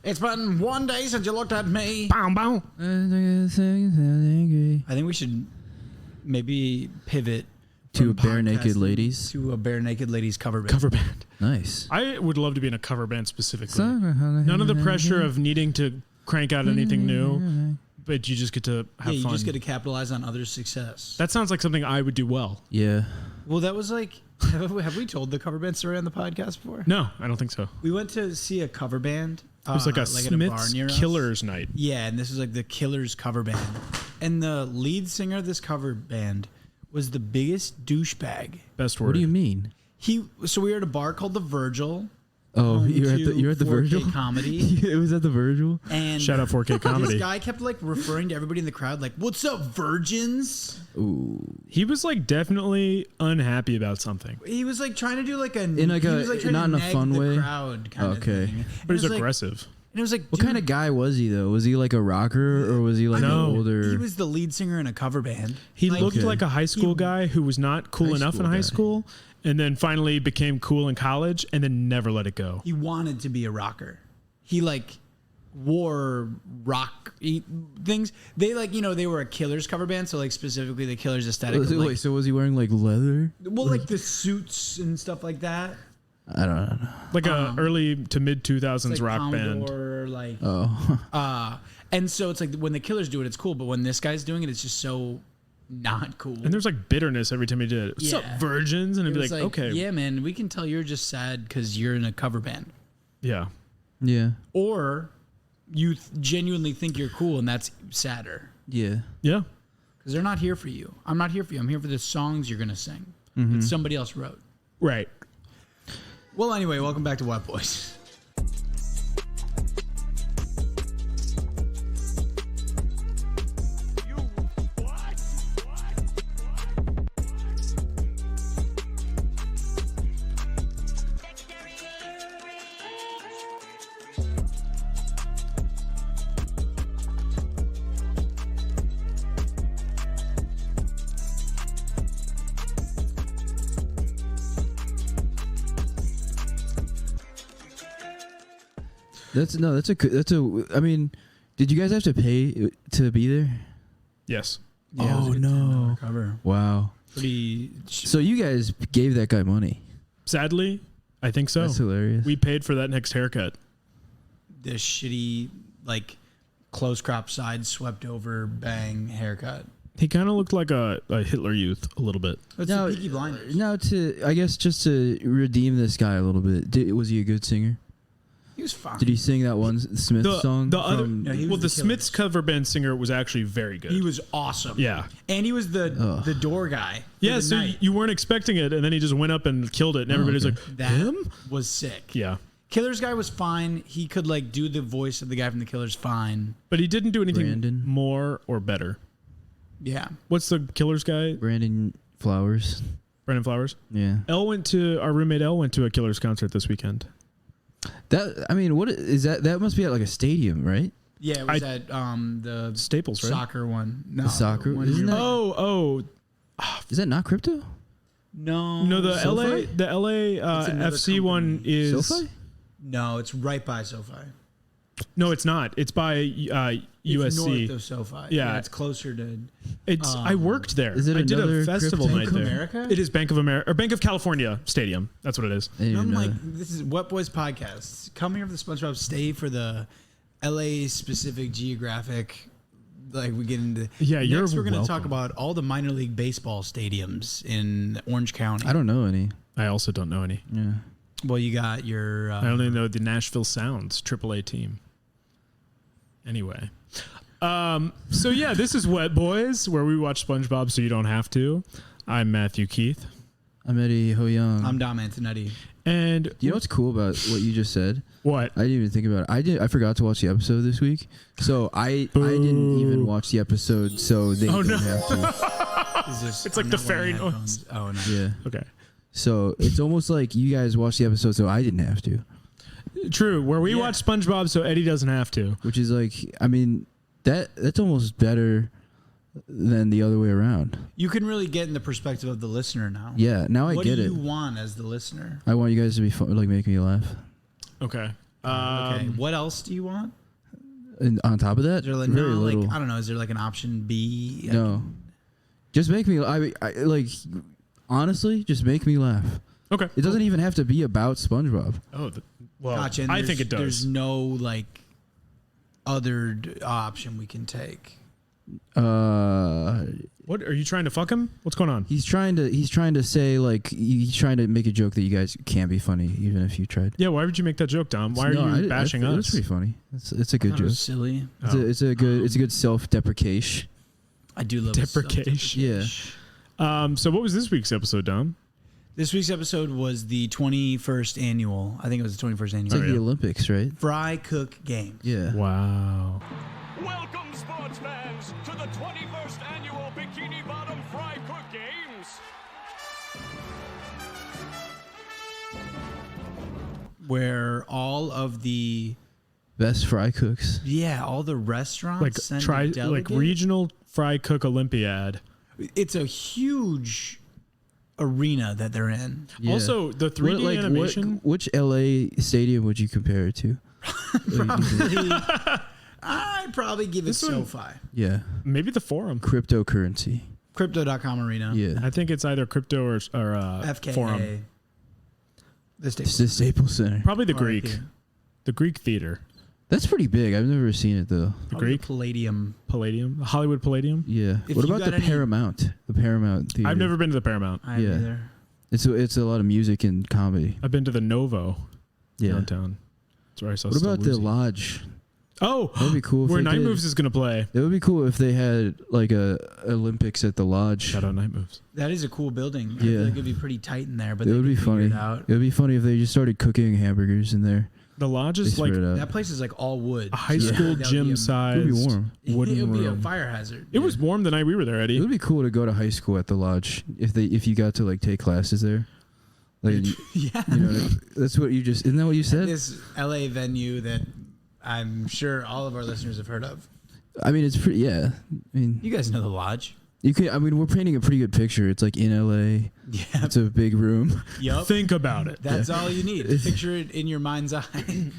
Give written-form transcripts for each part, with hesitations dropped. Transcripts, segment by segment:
It's been one day since you looked at me. Bow, bow. I think we should maybe pivot to Bare Naked Ladies. To a Bare Naked Ladies cover band. Cover band. Nice. I would love to be in a cover band specifically. None of the pressure of needing to crank out anything new, but you just get to have fun. You just get to capitalize on others' success. That sounds like something I would do well. Yeah. Well, that was like, have we told the cover band story on the podcast before? No, I don't think so. We went to see a cover band. It was like a Smith's Killers night. Yeah, and this was like the Killers cover band. And the lead singer of this cover band was the biggest douchebag. Best word. What do you mean? So we were at a bar called the Virgil. Oh, you're at the 4K Virgil? Comedy. It was at the Virgil? And shout out 4K Comedy. This guy kept like referring to everybody in the crowd like, "What's up, virgins?" Ooh. He was like definitely unhappy about something. He was like trying to do like not in a fun way. Crowd kind of thing. But he's aggressive. And it was like, what kind of guy was he though? Was he like a rocker or was he like an older? He was the lead singer in a cover band. He looked like a high school guy who was not cool enough in high school, and then finally became cool in college, and then never let it go. He wanted to be a rocker. He like wore rock things. They like, they were a Killers cover band, so like specifically the Killers aesthetic. Wait, so was he wearing like leather? Well, like the suits and stuff like that. I don't know. Like a early to mid 2000s like rock Commodore, band. Like, and so it's like when the Killers do it, it's cool, but when this guy's doing it, it's just so not cool. And there's like bitterness every time he did it. What's up, virgins? And it'd be like, okay. Yeah, man, we can tell you're just sad because you're in a cover band. Yeah. Yeah. Or you genuinely think you're cool, and that's sadder. Yeah. Yeah. Because they're not here for you. I'm not here for you. I'm here for the songs you're going to sing that somebody else wrote. Right. Well, anyway, welcome back to White Boys. I mean, did you guys have to pay to be there? Yes. Yeah, oh no! Cover. Wow. So you guys gave that guy money? Sadly, I think so. That's hilarious. We paid for that next haircut. The shitty, like, close crop side swept over bang haircut. He kind of looked like a Hitler Youth a little bit. It's the Peaky Blinders. Now, I guess just to redeem this guy a little bit, was he a good singer? He was fine. Did he sing that one Smith song? The Smiths cover band singer was actually very good. He was awesome. Yeah. And he was the door guy. Yeah, so you weren't expecting it, and then he just went up and killed it, and everybody's like, him? Was sick. Yeah. Killers guy was fine. He could like do the voice of the guy from the Killers fine. But he didn't do anything Brandon. more or better. Yeah. What's the Killers guy? Brandon Flowers. Brandon Flowers? Yeah. Our roommate Elle went to a Killers concert this weekend. What is that? That must be at like a stadium, right? Yeah, it was at the Staples, right? Soccer one. No, the soccer one. Isn't that, is that not crypto? No, the SoFi? LA FC one is SoFi? No, it's right by SoFi. No, it's not. It's by USC. It's north of SoFi. Yeah, it's closer to. I worked there. Is it I did a festival night there. America? It is Bank of America or Bank of California Stadium. That's what it is. I'm like, this is Wet Boys podcast. Come here for the Spongebob. Stay for the LA specific geographic. Like we get into. Yeah, next we're going to talk about all the minor league baseball stadiums in Orange County. I don't know any. I also don't know any. Yeah. Well, you got your. I only know the Nashville Sounds AAA team. Anyway. So yeah, this is Wet Boys, where we watch SpongeBob so you don't have to. I'm Matthew Keith. I'm Eddie Ho Young. I'm Dom Antonetti. And do you know what's cool about what you just said? What? I didn't even think about it. I forgot to watch the episode this week, so I didn't even watch the episode, so they don't have to. It's like the fairy noise. Oh no. Yeah. Okay. So it's almost like you guys watched the episode, so I didn't have to. True. Where we watch SpongeBob, so Eddie doesn't have to. Which is like, I mean, that's almost better than the other way around. You can really get in the perspective of the listener now. Yeah, now I get it. What do you want as the listener? I want you guys to be fun, like make me laugh. Okay. Okay. What else do you want? And on top of that, Is there like, very little. I don't know. Is there like an option B? No, just make me. I like. Honestly, just make me laugh. Okay. It doesn't even have to be about SpongeBob. Oh, well, Gotcha. I think it does. There's no like other option we can take. What are you trying to fuck him? What's going on? He's trying to say like he's trying to make a joke that you guys can't be funny even if you tried. Yeah, why would you make that joke, Dom? Why are you bashing us? It's pretty funny. It's a good It joke. was silly. It's a good self-deprecation. I do love Deprecation. Yeah. So what was this week's episode, Dom? This week's episode was the 21st annual. I think it was the 21st annual. It's like the Olympics, right? Fry Cook Games. Yeah. Wow. Welcome, sports fans, to the 21st annual Bikini Bottom Fry Cook Games. Where all of the Best fry cooks. all the restaurants Like send try a like delegate. regional fry cook Olympiad. It's a huge arena that they're in. Yeah. Also, the 3D animation. Which LA stadium would you compare it to? I'd probably give it This one- SoFi. Yeah. Maybe the Forum. Cryptocurrency. Crypto.com arena. Yeah. I think it's either crypto or FKA. Forum. The It's the Staples Center. Probably the RIP. Greek. The Greek Theater. That's pretty big. I've never seen it though. The Probably Greek Palladium. Palladium. The Hollywood Palladium. Yeah. If What you about got the any- Paramount? The Paramount Theater. I've never been to the Paramount. I haven't Yeah. either. It's a lot of music and comedy. I've been to the Novo Yeah. downtown. That's where I saw What about the Still Woozy. Lodge? Oh, That'd be cool. If where they Night did. Moves is going to play. It would be cool if they had like a Olympics at the Lodge. Shout out Night Moves. That is a cool building. I Yeah. feel like it'd be pretty tight in there, but It they would be could figure funny. it out. It would be funny if they just started cooking hamburgers in there. The Lodge They is like spread it out. That place is like all wood. a high Yeah. school That would gym be a- size. It would be warm. Wooden it would be a room. fire hazard. It was warm the night we were there, Eddie. It would be cool to go to high school at the Lodge if you got to like take classes there. Like Yeah. you know, that's what you just isn't that what you said? This LA venue that I'm sure all of our listeners have heard of. I mean, it's pretty. Yeah, I mean, You guys know the Lodge. you could. I mean, we're painting a pretty good picture. It's like in LA. Yeah. It's a big room. Yup. Think about it. That's all you need. Picture it in your mind's eye.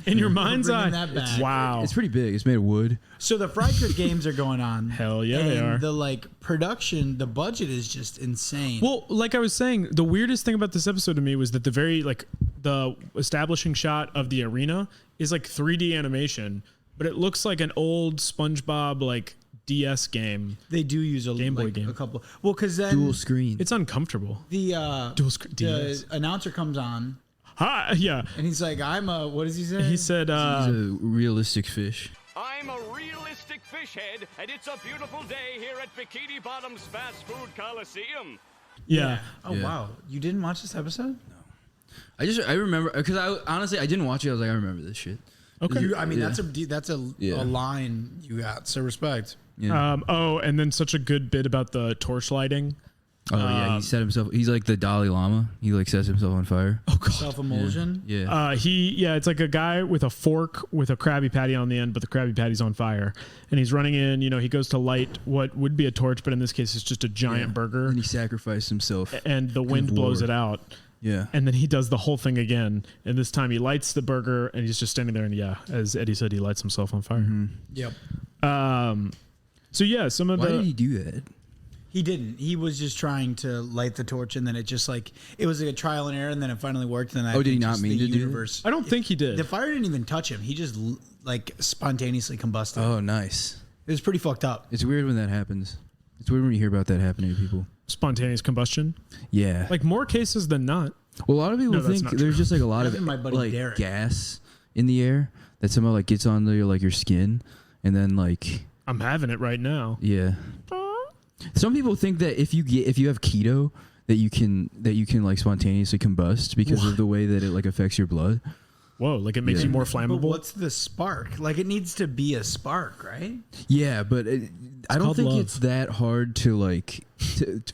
In your mind's Bringing eye. that back. Wow. It's pretty big. It's made of wood. So the Fry Cook Games are going on. Hell yeah, they and are. The like production, the budget is just insane. Well, like I was saying, the weirdest thing about this episode to me was that the establishing shot of the arena is like 3D animation, but it looks like an old SpongeBob like DS game. they do use a Game Boy like, game. a couple. Well, because then Dual screen. It's uncomfortable. the Dual screen the DS. announcer comes on Hi, yeah. and he's like, "I'm a what does he say?" He said, It's a realistic fish. I'm a realistic fish head, and it's a beautiful day here at Bikini Bottom's Fast Food Coliseum. yeah. Oh Yeah. wow, you didn't watch this episode? I remember because I didn't watch it. I was like, I remember this shit. Okay. I mean, Yeah. that's a Yeah. line you got. So respect. Yeah. And then such a good bit about the torch lighting. Oh yeah, he set himself. He's like the Dalai Lama. He like sets himself on fire. Oh god. Self emulsion. Yeah. It's like a guy with a fork with a Krabby Patty on the end, but the Krabby Patty's on fire, and he's running in. You know, he goes to light what would be a torch, but in this case, it's just a giant burger, And he sacrificed himself. and the wind blows war. it out. Yeah. And then he does the whole thing again, and this time he lights the burger, and he's just standing there, and as Eddie said, he lights himself on fire. Yep. So yeah, some of Why the did he do that? He didn't. He was just trying to light the torch, and then it just like it was like a trial and error, and then it finally worked. And I Oh, did he think not just mean the to do that? universe, I don't think he did. The fire didn't even touch him. He just like spontaneously combusted. Oh, nice. It was pretty fucked up. It's weird when that happens. It's weird when you hear about that happening to people. Spontaneous combustion, Yeah. like more cases than not. Well, a lot of people No, that's think not there's true. just like a lot of Happened to my buddy like Derek. gas in the air that somehow like gets on your skin, and then like I'm having it right now. yeah. Some people think that if you have keto that you can like spontaneously combust because of the way that it like affects your blood. Whoa, like it makes Yeah. you more But flammable. what's the spark? Like it needs to be a spark, right? Yeah, but I don't called think love. it's that hard to like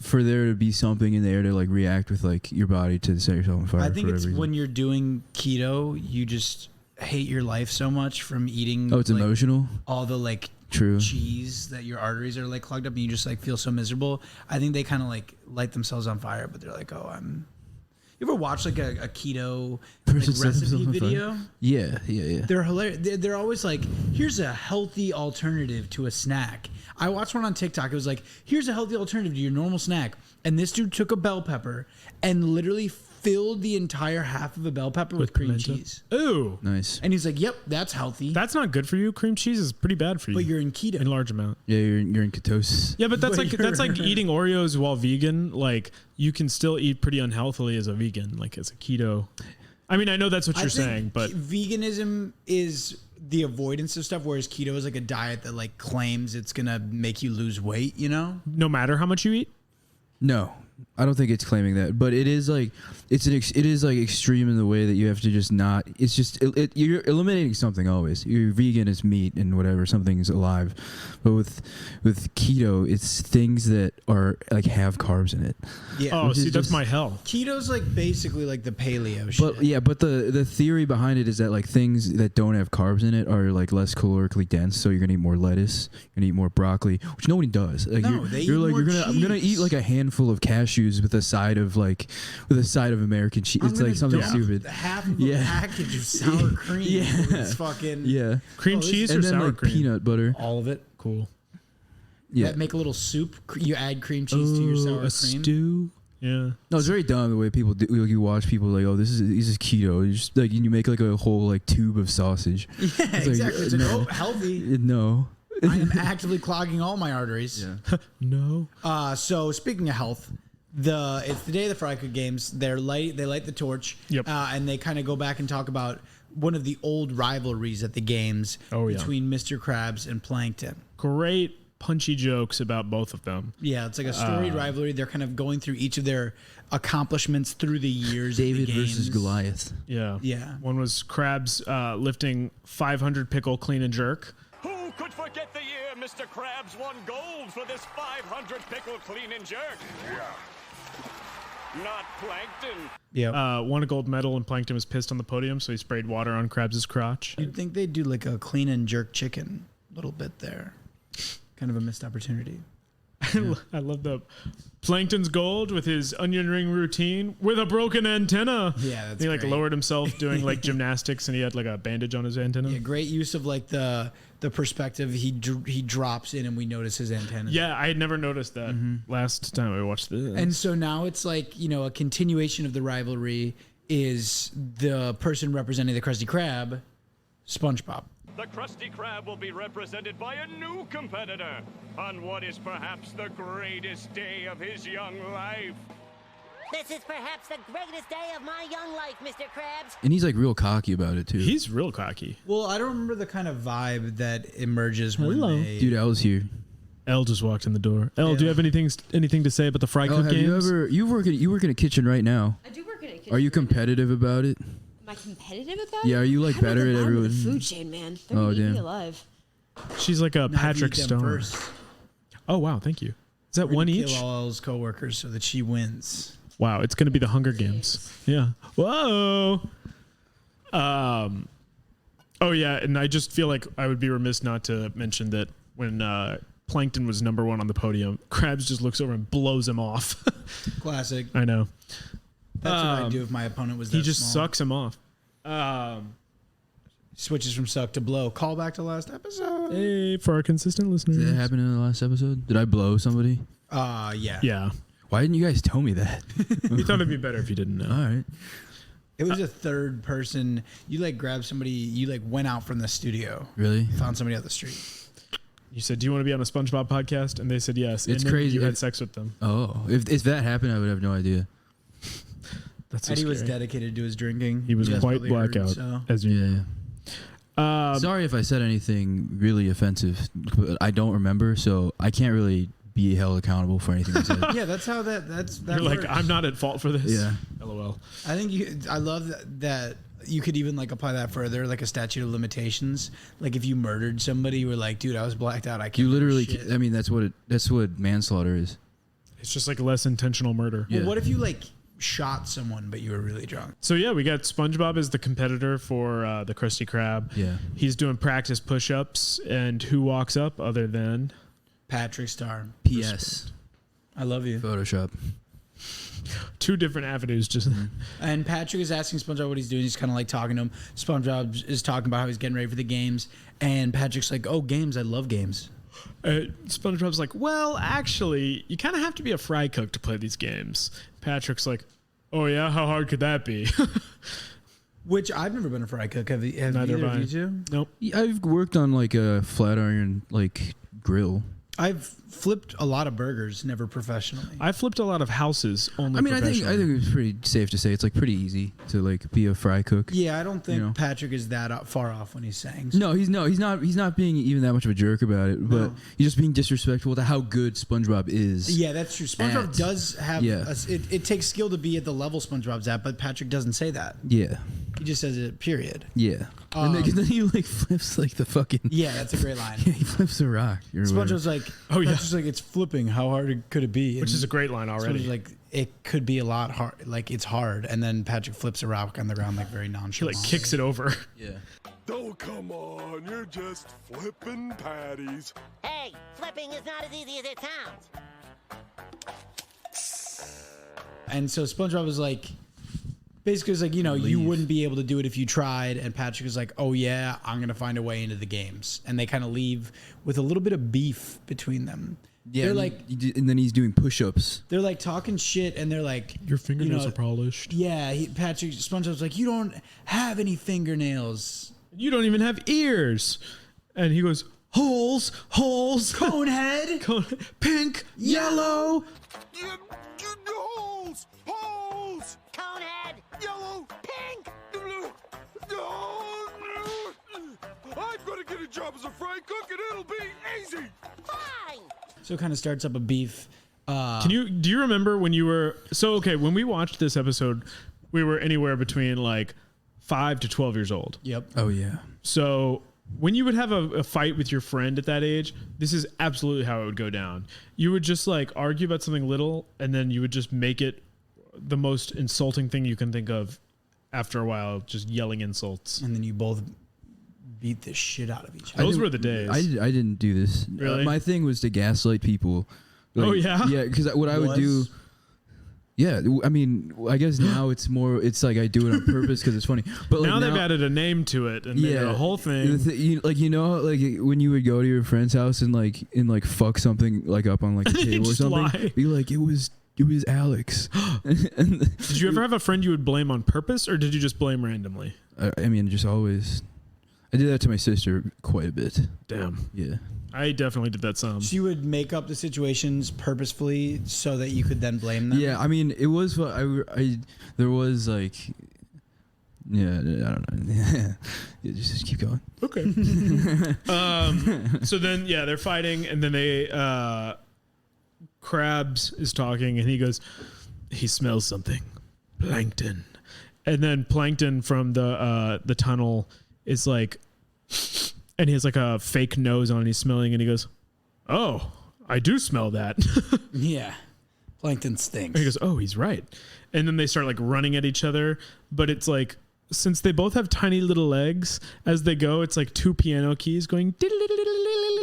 for there to be something in there to like react with like your body to set yourself on fire. I think for it's whatever when reason. you're doing keto, you just hate your life so much from eating. Oh, it's like, emotional. all the like True. cheese that your arteries are like clogged up, and you just like feel so miserable. I think they kind of like light themselves on fire, but they're like, oh, You ever watch like a keto Person like, says recipe something video? funny. Yeah. They're hilarious. They're always like, here's a healthy alternative to a snack. I watched one on TikTok. It was like, here's a healthy alternative to your normal snack. And this dude took a bell pepper and literally filled the entire half of a bell pepper with cream pimento? cheese. Ooh. Nice. And he's like, yep, that's healthy. That's not good for you. Cream cheese is pretty bad for you. But you're in keto. in large amount. Yeah, you're in ketosis. Yeah, but that's But like you're- eating Oreos while vegan. Like you can still eat pretty unhealthily as a vegan, like as a keto. I mean, I know that's what I you're think saying, but veganism is the avoidance of stuff, whereas keto is like a diet that like claims it's gonna make you lose weight. You know? no matter how much you eat, No, I don't think it's claiming that, but it is like it is like extreme in the way that you have to just not. It's just you're eliminating something always. You're vegan is meat and whatever, something's alive, but with keto, it's things that are like have carbs in it. Yeah. oh, Which is see, that's just- my hell. Keto's like basically like the paleo shit. But yeah, but the theory behind it is that like things that don't have carbs in it are like less calorically dense, so you're gonna eat more lettuce, you're gonna eat more broccoli, which nobody does. Like No, they you're eat like more I'm gonna eat cheese. like a handful of cashews with a side of American cheese. I'm It's gonna like something dump stupid. half of Yeah. a package of sour cream. Yeah. It's fucking Yeah, Cream Oh, this- cheese or and then sour like cream? peanut butter. all of it. Cool. Yeah, That make a little soup. You add cream cheese to your sour a cream. stew. Yeah. no, it's very dumb the way people do. Like, you watch people like, oh, this is keto. You just like you make like a whole like tube of sausage. Yeah, exactly. It's like, no. oh, healthy. No. I am actively clogging all my arteries. No. So speaking of health, it's the day of the Fry Cook Games. They light the torch. Yep. And they kind of go back and talk about one of the old rivalries at the games Oh, yeah. between Mr. Krabs and Plankton. Great punchy jokes about both of them. Yeah, it's like a storied rivalry. They're kind of going through each of their accomplishments through the years. of the David versus games. Goliath. Yeah. Yeah. One was Krabs lifting 500 pickle clean and jerk. Who could forget the year Mr. Krabs won gold for this 500 pickle clean and jerk? Not Plankton. Yeah. Won a gold medal and Plankton was pissed on the podium, so he sprayed water on Krabs' crotch. You'd think they'd do like a clean and jerk chicken a little bit there. Kind of a missed opportunity. I love the Plankton's gold with his onion ring routine with a broken antenna. Yeah, that's he like great. lowered himself doing like gymnastics and he had like a bandage on his antenna. Yeah, great use of like the perspective. He drops in and we notice his antenna. Yeah, I had never noticed that last time I watched this. And so now it's like, a continuation of the rivalry is the person representing the Krusty Krab, SpongeBob. The Krusty Krab will be represented by a new competitor on what is perhaps the greatest day of his young life. This is perhaps the greatest day of my young life, Mr. Krabs. And he's like real cocky about it too. he's real cocky. Well, I don't remember the kind of vibe that emerges Hello. when they... Dude, I was here. Elle just walked in the door. Elle, do you Yeah. have anything to say about the Fry Oh, Cook have games? you work in a kitchen right now? I do work in a kitchen. Are you competitive about it? Am I competitive about Yeah, it? are you, like, I'm better the at bottom of everyone? the food chain, man. They're Oh, gonna eat me damn. alive. She's like a Now Patrick eat them Stone. first. Oh wow, thank you. Is that We're one gonna each? Kill all Elle's coworkers so that she wins. Wow, it's gonna be the Hunger Games. Yeah. Whoa. Oh yeah, and I just feel like I would be remiss not to mention that when Plankton was number one on the podium, Krabs just looks over and blows him off. Classic. I know. That's what I'd do if my opponent was that He just small. sucks him off. Switches from suck to blow. Call back to last episode. Hey, for our consistent listeners. Did that happen in the last episode? Did I blow somebody? Yeah. Yeah. Why didn't you guys tell me that? We thought it'd be better if you didn't know. All right. It was a third person. You like grabbed somebody. You like went out from the studio. Really? Found somebody out the street. You said, "Do you want to be on a SpongeBob podcast?" And they said yes. It's and then crazy. You had sex with them. Oh, if that happened, I would have no idea. That's so Eddie was scary. dedicated to his drinking. He was You guys quite probably heard, blackout, so. as you Yeah. Sorry if I said anything really offensive, but I don't remember, so I can't really be held accountable for anything I said. Yeah, that's how that You're like, works. I'm not at fault for this. Yeah. LOL. I think I love that you could even like apply that further, like a statute of limitations. Like if you murdered somebody, you were like, dude, I was blacked out. I can't. You remember literally, shit. I mean, that's what manslaughter is. It's just like less intentional murder. Yeah. Well, what if you like shot someone but you were really drunk? So yeah, we got SpongeBob as the competitor for the Krusty Krab. Yeah. He's doing practice push-ups, and who walks up other than Patrick Star. P.S. I love you. Photoshop. Two different avenues. Just And Patrick is asking SpongeBob what he's doing. He's kind of like talking to him. SpongeBob is talking about how he's getting ready for the games. And Patrick's like, oh, games. I love games. SpongeBob's like, well, actually, you kind of have to be a fry cook to play these games. Patrick's like, oh yeah, how hard could that be? Which I've never been a fry cook. Have Neither either have of I. you two? Nope. I've worked on like a flat iron like grill. I've flipped a lot of burgers, never professionally. I flipped a lot of houses only. I mean, I think it's pretty safe to say it's like pretty easy to like be a fry cook. Yeah, I don't think You know? Patrick is that far off when he's saying. No, he's not being even that much of a jerk about it, but No. he's just being disrespectful to how good SpongeBob is. Yeah, that's true. SpongeBob does have. Yeah. It takes skill to be at the level SpongeBob's at, but Patrick doesn't say that. Yeah. He just says it. Period. Yeah. And then he like flips like the fucking. Yeah, that's a great line. Yeah, he flips a rock. or whatever. SpongeBob's like, Oh, yeah. Patrick's like, it's flipping. How hard could it be? Which And is a great line already. SpongeBob's like, it could be a lot hard. Like it's hard, and then Patrick flips a rock on the ground like very He nonchalant. like kicks it over. Yeah. Oh, come on, you're just flipping patties. Hey, flipping is not as easy as it sounds. And so SpongeBob was like, basically, it's like, you Leave. wouldn't be able to do it if you tried. And Patrick was like, oh yeah, I'm gonna find a way into the games. And they kind of leave with a little bit of beef between them. Yeah. They're and like, and then he's doing push-ups. they're like talking shit, and they're like, Your fingernails you know, are polished. Yeah, SpongeBob's like, you don't have any fingernails. You don't even have ears. And he goes, holes, Conehead, pink, yellow. Holes! Holes! Conehead! Yellow! Pink! I'm gonna get a job as a fry cook and it'll be easy! Fine! So it kind of starts up a beef. Do you remember when you were when we watched this episode, we were anywhere between like 5 to 12 years old. Yep. Oh yeah. So when you would have a fight with your friend at that age, this is absolutely how it would go down. You would just like argue about something little, and then you would just make it the most insulting thing you can think of. After a while, just yelling insults. And then you both beat the shit out of each other. Those were the days. I didn't do this. Really? My thing was to gaslight people. Oh, yeah? Yeah, because what I would do. Yeah, I mean, I guess now it's like I do it on purpose because it's funny. But like now they've added a name to it and made it a whole thing. Like when you would go to your friend's house and fuck something like up on like a table or Just something, lie. be like, it was Alex. Did you ever have a friend you would blame on purpose, or did you just blame randomly? I mean, just always. I did that to my sister quite a bit. Damn. Yeah. I definitely did that some. So you would make up the situations purposefully so that you could then blame them? Yeah, I mean, it was there was like, yeah, I don't know. Yeah, just keep going. Okay. So then, yeah, they're fighting, and then they, Krabs is talking, and he goes, he smells something, plankton, and then Plankton from the tunnel is like, and he has like a fake nose on, and he's smelling, and he goes, oh, I do smell that. Yeah. Plankton stinks. And he goes, oh, he's right. And then they start like running at each other. But it's like, since they both have tiny little legs, as they go, it's like two piano keys going.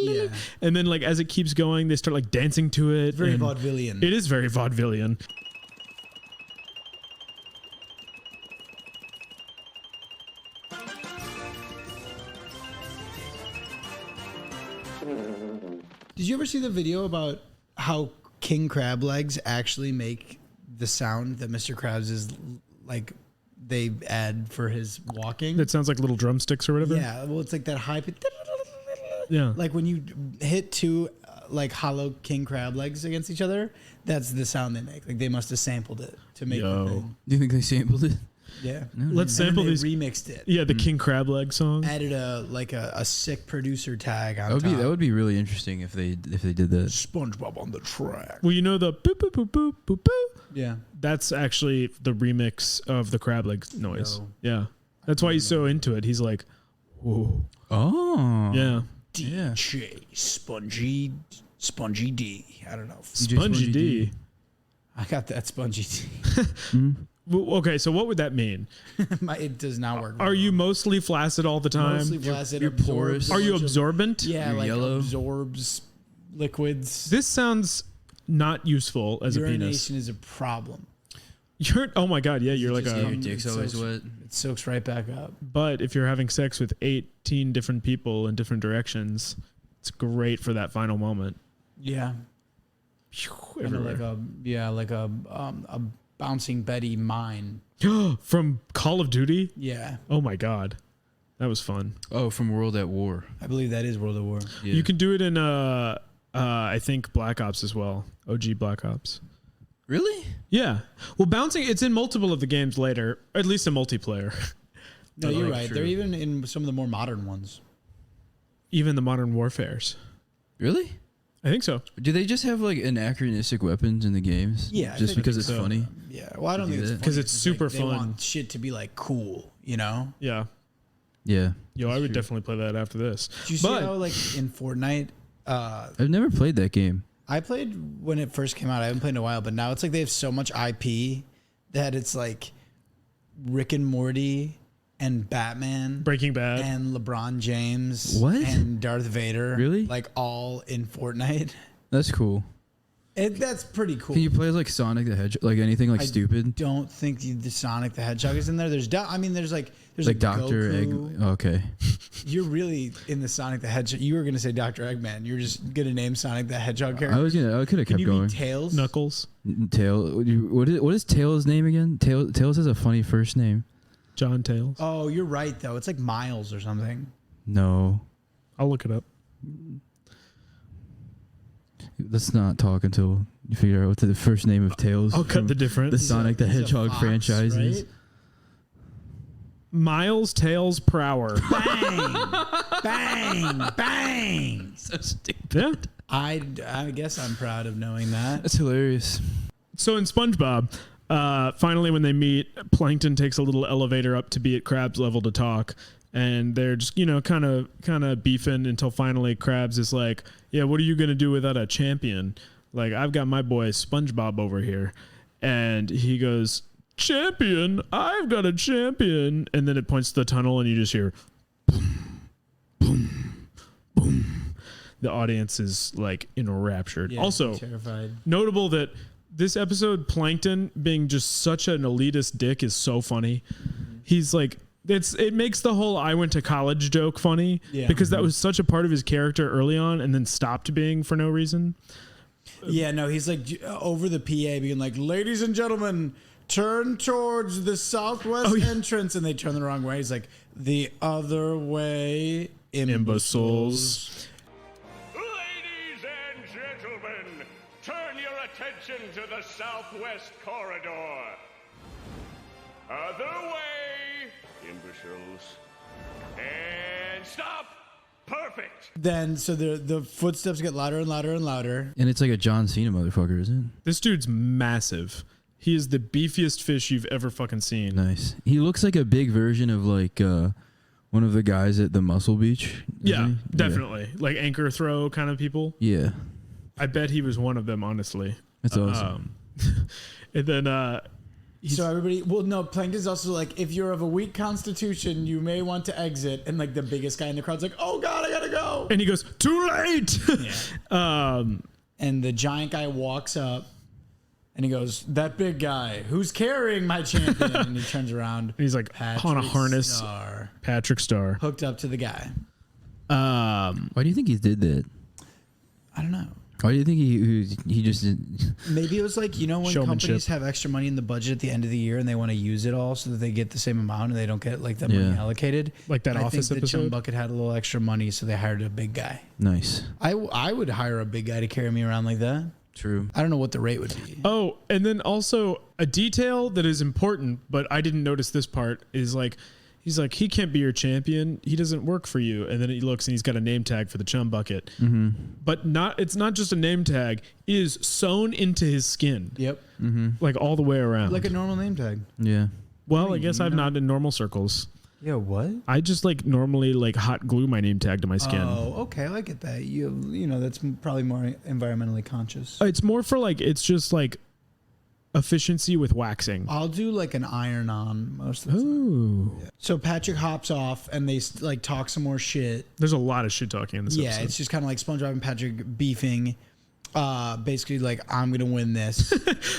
Yeah. And then like as it keeps going, they start like dancing to it. Very and vaudevillian. It is very vaudevillian. Did you ever see the video about how king crab legs actually make the sound that Mr. Krabs is like they add for his walking? That sounds like little drumsticks or whatever. Yeah, well, it's like that high pitch. Yeah. Like when you hit two like hollow king crab legs against each other, that's the sound they make. Like they must have sampled it to make the thing. Do you think they sampled it? Yeah. Let's And sample then these. they remixed it. Yeah, the King Crab Leg song. Added a sick producer tag on That would be really interesting if they did that. SpongeBob on the track. Well, you know the boop boop boop boop boop boop. Yeah. That's actually the remix of the crab leg noise. No. Yeah. That's why he's so into it. He's like, whoa. Oh. Yeah. DJ Spongy D. I don't know. Spongy D. I got that Spongy D. Well, okay, so what would that mean? It does not work. Are you mostly flaccid all the time? mostly flaccid? you're absorbs porous. a Are you bunch of- absorbent? Yeah, You're like yellow. absorbs liquids. This sounds not useful as a penis. Urination is a problem. Oh my god, yeah, you're like Your a. dick's always wet. It soaks right back up. But if you're having sex with 18 different people in different directions, it's great for that final moment. Yeah. Kinda like a bouncing Betty mine. From Call of Duty. Yeah, Oh my god, that was fun. Oh, from World at War. I believe that is World of War. Yeah. You can do it in I think Black Ops as well. OG Black Ops. Really? Yeah. Well, bouncing, it's in multiple of the games later, or at least in multiplayer. No, you're right. true. They're even in some of the more modern ones. Even the Modern Warfares. Really? I think so. Do they just have like anachronistic weapons in the games? Yeah, I Just think because it's so. funny. Yeah, well, I don't think it's that. funny. 'Cause it's super They fun. want shit to be like cool, you know? Yeah. Yeah. Yo, I would definitely play that after this. Did you see But how like in Fortnite? I've never played that game. I played when it first came out. I haven't played in a while, but now it's like they have so much IP that it's like Rick and Morty and Batman, Breaking Bad. and LeBron James, What? and Darth Vader, Really? like all in Fortnite. That's cool. That's pretty cool. Can you play as like Sonic the Hedgehog? Like anything like stupid? Don't think the Sonic the Hedgehog is in there. There's like Like Dr. Egg. Goku. Okay. You're really in the Sonic the Hedgehog. You were gonna say Dr. Eggman. You're just gonna name Sonic the Hedgehog character. I could have Can kept you going. be Tails? Knuckles. Tail. What is Tails' name again? Tails has a funny first name. John Tails. Oh, you're right though. It's like Miles or something. No. I'll look it up. Let's not talk until you figure out what the first name of Tails. I'll cut from the difference. The Sonic the He's a Hedgehog fox, franchise is. right? Miles Tails Prower. Bang, bang, bang. So stupid. Yeah. I guess I'm proud of knowing that. That's hilarious. So in SpongeBob, finally when they meet, Plankton takes a little elevator up to be at Krabs' level to talk, and they're just kind of beefing until finally Krabs is like, "Yeah, what are you gonna do without a champion? Like I've got my boy SpongeBob over here," and he goes, "Champion? I've got a champion," and then it points to the tunnel, and you just hear, boom, boom, boom. The audience is like enraptured. Yeah, Also, I'm terrified. notable that this episode, Plankton being just such an elitist dick is so funny. He's like, it makes the whole "I went to college" joke funny, Yeah. because that was such a part of his character early on, and then stopped being for no reason. Yeah, no, he's like over the PA being like, "Ladies and gentlemen, turn towards the southwest entrance," and they turn the wrong way. He's like, "The other way, imbeciles." Ladies and gentlemen, turn your attention to the southwest corridor. Other way, imbeciles. And stop! Perfect! Then so the footsteps get louder and louder and louder. And it's like a John Cena motherfucker, isn't This dude's massive. He is the beefiest fish you've ever fucking seen. it? Nice. He looks like a big version of like one of the guys at the Muscle Beach. Yeah, doesn't he? definitely. Like anchor throw kind of people. Yeah. I bet he was one of them, honestly. That's awesome. And then So everybody, well, no, Plankton's also like, if you're of a weak constitution, you may want to exit. And like the biggest guy in the crowd's like, "Oh God, I gotta go." and he goes, "Too late." And the giant guy walks up and he goes, "That big guy, who's carrying my champion?" And he turns around. And he's like on a harness. Star, Patrick Star. hooked up to the guy. Why do you think he did that? I don't know. Why do you think he just did? Maybe it was like, you know, when Showmanship. companies have extra money in the budget at the end of the year and they want to use it all so that they get the same amount and they don't get like that money Yeah. allocated. Like that And Office I think episode? the Chum Bucket had a little extra money, so they hired a big guy. Nice. I would hire a big guy to carry me around like that. True. I don't know what the rate would be. Oh, and then also a detail that is important, but I didn't notice this part, is like, he's like, "He can't be your champion. He doesn't work for you." And then he looks and he's got a name tag for the Chum Bucket. Mm-hmm. But it's not just a name tag. It is sewn into his skin. Yep. Like all the way around. Like a normal name tag. Yeah. well, I guess I'm not in normal circles. Yeah, what? I just like normally like hot glue my name tag to my skin. Oh, okay, I get that. You know, that's probably more environmentally conscious. It's more for like, it's just like efficiency with waxing. I'll do like an iron on most of the time. Ooh. So Patrick hops off and they like talk some more shit. There's a lot of shit talking in this Yeah, episode. it's just kind of like SpongeBob and Patrick beefing. basically like, I'm gonna win this.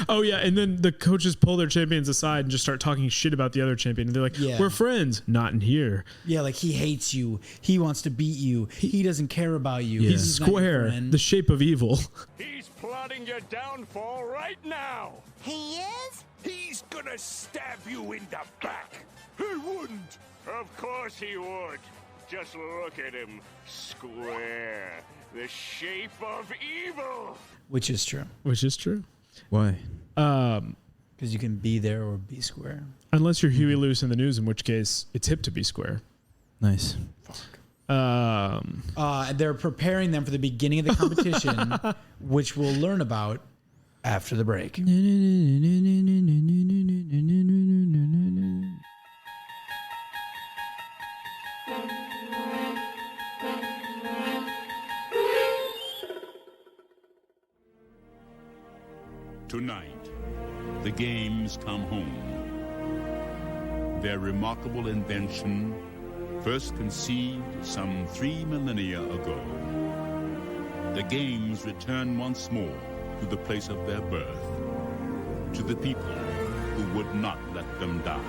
Oh yeah, and then the coaches pull their champions aside and just start talking shit about the other champion. And they're like, Yeah. "We're friends, not in here." Yeah, like he hates you. He wants to beat you. He doesn't care about you. Yeah. He's not your square, friend. the shape of evil. He's plotting your downfall right now. He is? He's gonna stab you in the back. He wouldn't. Of course he would. Just look at him. Square. The shape of evil. Which is true. Which is true. Why? Because you can be there or be square. Unless you're Huey Lewis in the News, in which case it's hip to be square. Nice. They're preparing them for the beginning of the competition, which we'll learn about after the break. Tonight, the games come home. Their remarkable invention, first conceived some 3 millennia ago. The games return once more to the place of their birth, to the people who would not let them die.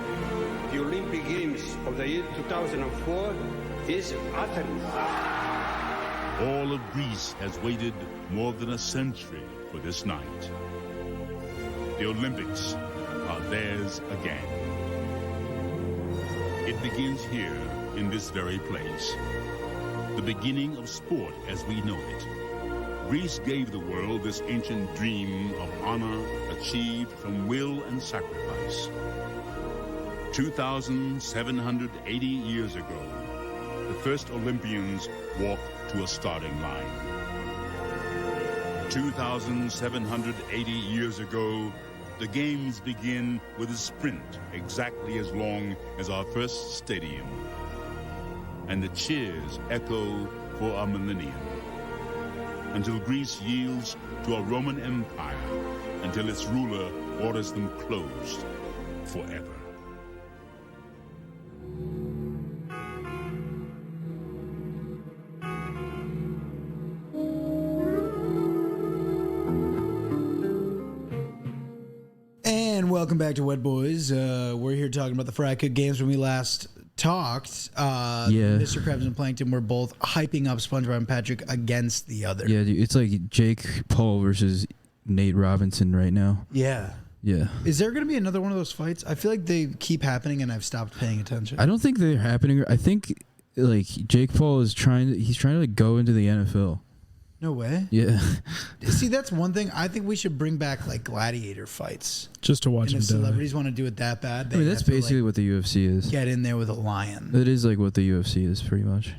The Olympic Games of the year 2004 is Athens. All of Greece has waited more than a century for this night. The Olympics are theirs again. It begins here, in this very place. The beginning of sport as we know it. Greece gave the world this ancient dream of honor achieved from will and sacrifice. 2,780 years ago, the first Olympians walked to a starting line. 2,780 years ago, the games begin with a sprint exactly as long as our first stadium. And the cheers echo for a millennium. Until Greece yields to a Roman Empire, until its ruler orders them closed forever. And welcome back to Wet Boys. We're here talking about the Fry Cook games. When we last talked, Mr. Krabs and Plankton were both hyping up SpongeBob and Patrick against the other. Yeah, dude, it's like Jake Paul versus Nate Robinson right now. Yeah. Yeah. Is there going to be another one of those fights? I feel like they keep happening and I've stopped paying attention. I don't think they're happening. I think like Jake Paul is trying to like go into the NFL. No way. Yeah. See, that's one thing. I think we should bring back like gladiator fights. Just to watch And him if die. celebrities want to do it that bad, I they mean, that's have to, basically like, what the UFC is. get in there with a lion. That is like what the UFC is pretty much.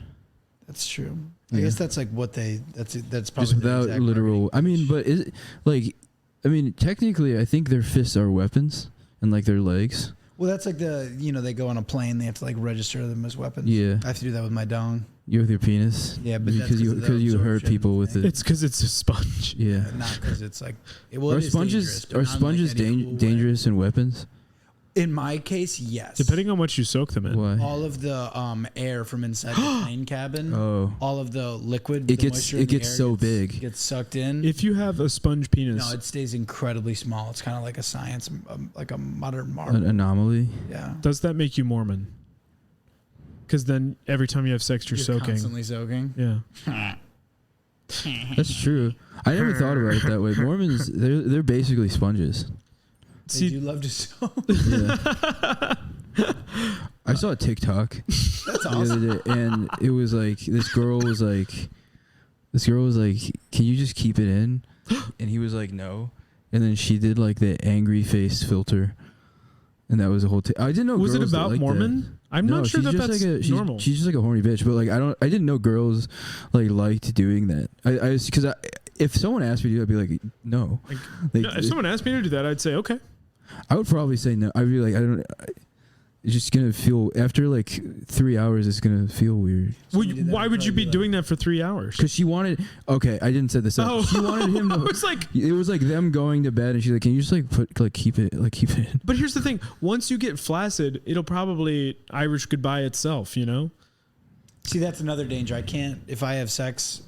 That's true. I Yeah. guess that's like what that's probably Just without the exact literal. I mean, but is it like? I mean, technically, I think their fists are weapons, and like their legs. Well, that's like they go on a plane, they have to like register them as weapons. Yeah. I have to do that with my dong. You with your penis. Yeah, but that's because you hurt absorption people with thing. it. It's because it's a sponge. Yeah. Not because it's like it Are is sponges dangerous, but not in, like, any cool way. dangerous in weapons? In my case, yes. Depending on what you soak them in. Why? all of the air from inside the plane cabin, Oh. all of the liquid, It the gets- moisture it in the gets air so big. gets sucked in. If you have a sponge penis, No, it stays incredibly small. It's kind of like a science, like a modern marvel. An anomaly. Yeah. does that make you Mormon? Because then every time you have sex, you're soaking. Constantly soaking. Yeah. That's true. I never thought about it that way. Mormons, they're basically sponges. They See- do love to soak. Yeah. I saw a TikTok That's the awesome. other day, and it was like this girl was like, "Can you just keep it in?" And he was like, "No." And then she did like the angry face filter, and that was a whole. I didn't know. Was it girls that about like Mormon? that. I'm No, not sure she's that just that's like normal. She's just like a horny bitch, but like I didn't know girls like liked doing that. Because if someone asked me to, I'd be like, no. Like, Like, no, if someone asked me to do that, I'd say okay. I would probably say no. I'd be like, it's just gonna feel after like 3 hours. It's gonna feel weird. Why would you be doing that for 3 hours? Because she wanted. Okay, I didn't set this up. Oh. She wanted him to. I was like, It was like them going to bed, and she's like, "Can you just keep it in?" but here's the thing: once you get flaccid, it'll probably Irish goodbye itself. You know. See, that's another danger. I can't. If I have sex,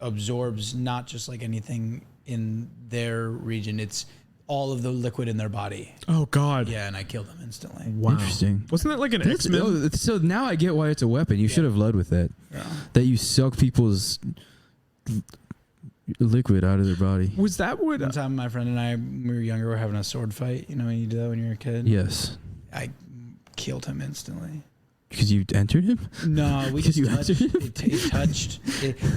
absorbs not just like anything in their region. It's all of the liquid in their body. Oh God. Yeah, and I killed him instantly. Wow. Interesting. Wasn't that like an X-Men? Oh, so now I get why it's a weapon. You should have led with that. Yeah. That you suck people's liquid out of their body. Was that what? One time, my friend and I, when we were younger, we were having a sword fight. You know when you do that when you're a kid? Yes. I killed him instantly. Because you entered him? No, we just You touched. entered him? It touched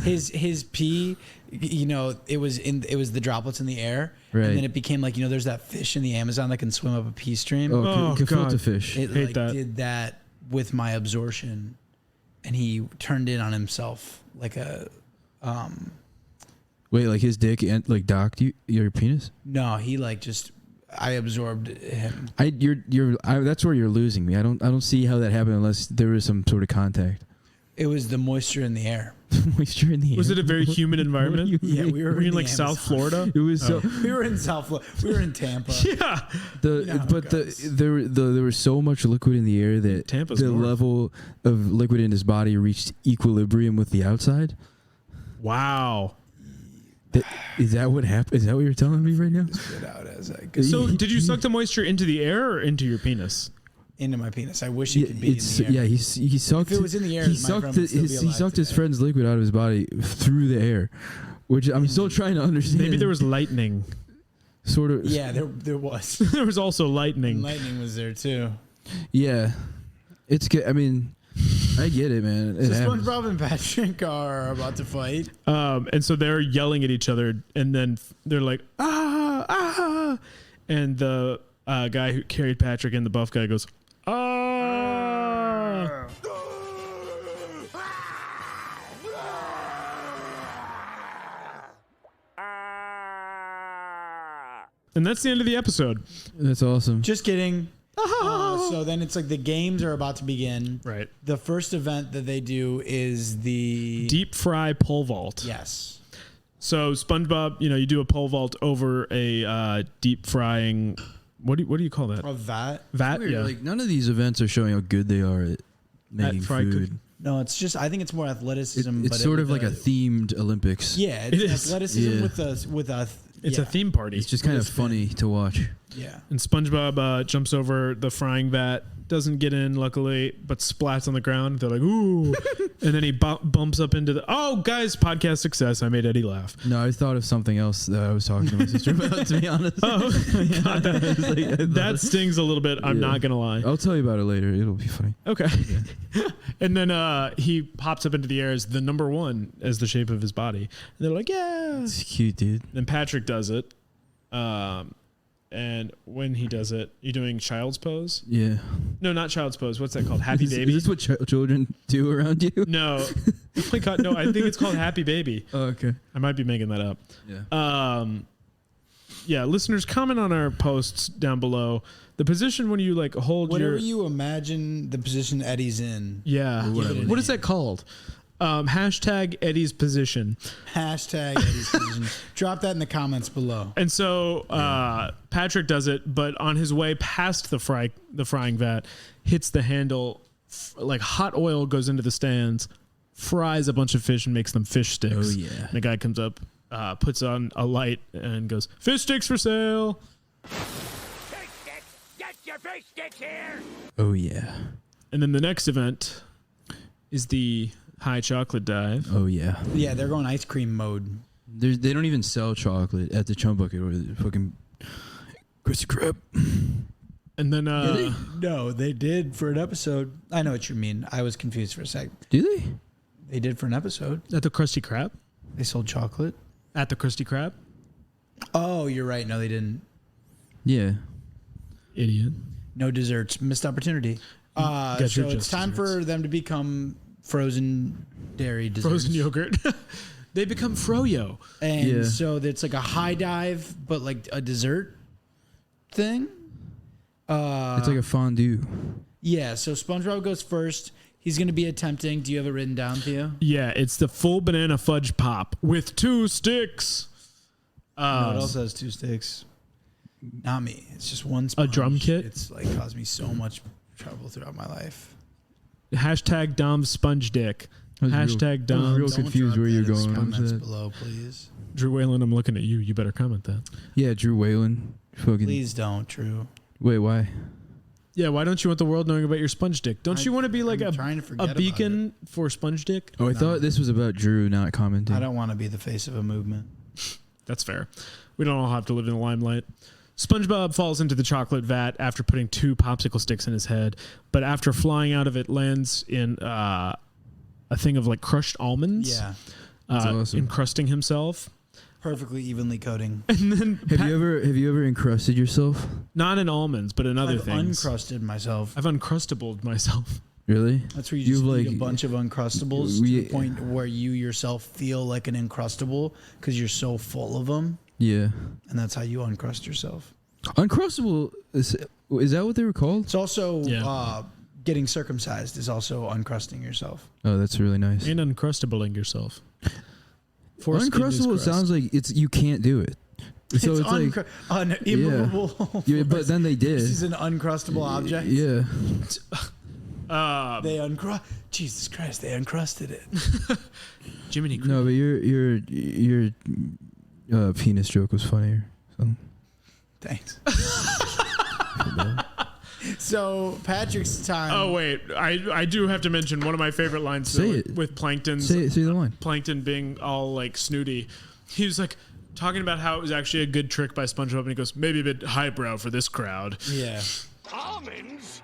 his pee. You know, it was the droplets in the air, Right. and then it became like, you know, there's that fish in the Amazon that can swim up a pee stream. Oh, gefilte fish. It Hate like that. did that with my absorption, and he turned in on himself like a. Wait, like his dick like docked your penis? No, he like just. I absorbed him. That's where you're losing me. I don't see how that happened unless there was some sort of contact. It was the moisture in the air. Moisture in the air. Was it a very humid environment? Yeah, we were in in like the South Amazon. Florida. It was so. We were in South Florida. We were in Tampa. Yeah. There was so much liquid in the air that Tampa's the north. level of liquid in his body reached equilibrium with the outside. Wow. Is that what happened? Is that what you're telling me right now? Spit out as I go So did you suck the moisture into the air or into your penis? into my penis. I wish it could be in the air. Yeah, he sucked. If it was in the air, he my sucked. friend would still be He alive sucked his today. friend's liquid out of his body through the air, which I'm still trying to understand. Maybe there was lightning. sort of. Yeah, there was. There was also lightning. Lightning was there too. Yeah, it's good. I mean, I get it, man. It So happens. SpongeBob and Patrick are about to fight. And so they're yelling at each other, and then they're like, ah. And the guy who carried Patrick and the buff guy goes, ah. And that's the end of the episode. That's awesome. Just kidding. So then it's like the games are about to begin. Right. The first event that they do is the Deep fry pole vault. Yes. So SpongeBob, you do a pole vault over a deep frying. What do you call that? A vat. Vat. Weird, Yeah. like none of these events are showing how good they are at making fried food. cooking. No, it's just I think it's more athleticism. It's but sort of with like a themed Olympics. Yeah, It it's is. athleticism Yeah. with a. It's yeah. a theme party. It's just kind of funny to watch. Yeah. And SpongeBob jumps over the frying vat, doesn't get in, luckily, but splats on the ground. They're like, ooh. And then he bumps up into the, oh, guys, podcast success. I made Eddie laugh. No, I thought of something else that I was talking to my sister about, to be honest. Oh, God, that stings a little bit. I'm Yeah. not going to lie. I'll tell you about it later. It'll be funny. Okay. And then he pops up into the air as the number one as the shape of his body. And they're like, yeah. It's cute, dude. Then Patrick does it. And when he does it, you're doing child's pose? Yeah. No, not child's pose. What's that called? Happy Baby? Is this what children do around you? No. Oh my God, no. I think it's called Happy Baby. Oh, okay. I might be making that up. Yeah. Yeah, listeners, comment on our posts down below. The position when you like hold Whatever your... you imagine the position Eddie's in. Yeah. whatever. What is that called? Hashtag Eddie's position. Hashtag Eddie's position. Drop that in the comments below. And so Patrick does it, but on his way past the frying vat, hits the handle, like hot oil goes into the stands, fries a bunch of fish and makes them fish sticks. Oh, yeah. And the guy comes up, puts on a light and goes, fish sticks for sale. Fish sticks! Get your fish sticks here! Oh, yeah. And then the next event is the high chocolate dive. Oh, yeah. Yeah, they're going ice cream mode. They don't even sell chocolate at the Chum Bucket or the fucking Krusty Krab. And then No, they did for an episode. I know what you mean. I was confused for a sec. Do they? They did for an episode. at the Krusty Krab. They sold chocolate. At the Krusty Krab. Oh, you're right. No, they didn't. Yeah. Idiot. No desserts. Missed opportunity. Got So your it's just time desserts. for them to become frozen dairy desserts. Frozen yogurt. They become froyo. And Yeah. so it's like a high dive, but like a dessert thing. It's like a fondue. Yeah, so SpongeBob goes first. He's going to be attempting. Do you have it written down, Theo? Yeah, it's the full banana fudge pop with 2 sticks. No, it also has 2 sticks. Not me. It's just one sponge. A drum kit? It's like caused me so much trouble throughout my life. Hashtag Dom's sponge dick. Hashtag dumb. real Don't confused drop where you're that as going. Comments below, please. Drew Whalen, I'm looking at you. You better comment that. Yeah, Drew Whalen. Fucking. Please don't, Drew. Wait, why? Yeah, why don't you want the world knowing about your sponge dick? Don't you want to be like I'm trying to forget a about beacon for sponge dick? Oh, I thought this was about Drew not commenting. I don't want to be the face of a movement. That's fair. We don't all have to live in the limelight. SpongeBob falls into the chocolate vat after putting 2 popsicle sticks in his head, but after flying out of it, lands in a thing of like crushed almonds. Yeah. awesome. Encrusting himself. Perfectly evenly coating. And then Have you ever encrusted yourself? not in almonds, but in other I've things. uncrusted myself. I've uncrustabled myself. Really? That's where you just You've, eat a bunch of Uncrustables to the point where you yourself feel like an Uncrustable because you're so full of them. Yeah. And that's how you uncrust yourself. Uncrustable is that what they were called? It's also Yeah. getting circumcised is also uncrusting yourself. Oh, that's really nice. And uncrustabling yourself. Foreskin is Uncrustable crust. sounds like you can't do it. So it's like immovable. yeah, but then they did. This is an uncrustable object. Yeah. They Jesus Christ, they uncrusted it. Jiminy Cricket. No, but your penis joke was funnier. So. Thanks. So Patrick's time. Oh wait, I do have to mention one of my favorite lines Say though, it. with Plankton's Say the line. Plankton being all like snooty. He was like talking about how it was actually a good trick by SpongeBob, and he goes, maybe a bit highbrow for this crowd. Yeah. Almonds?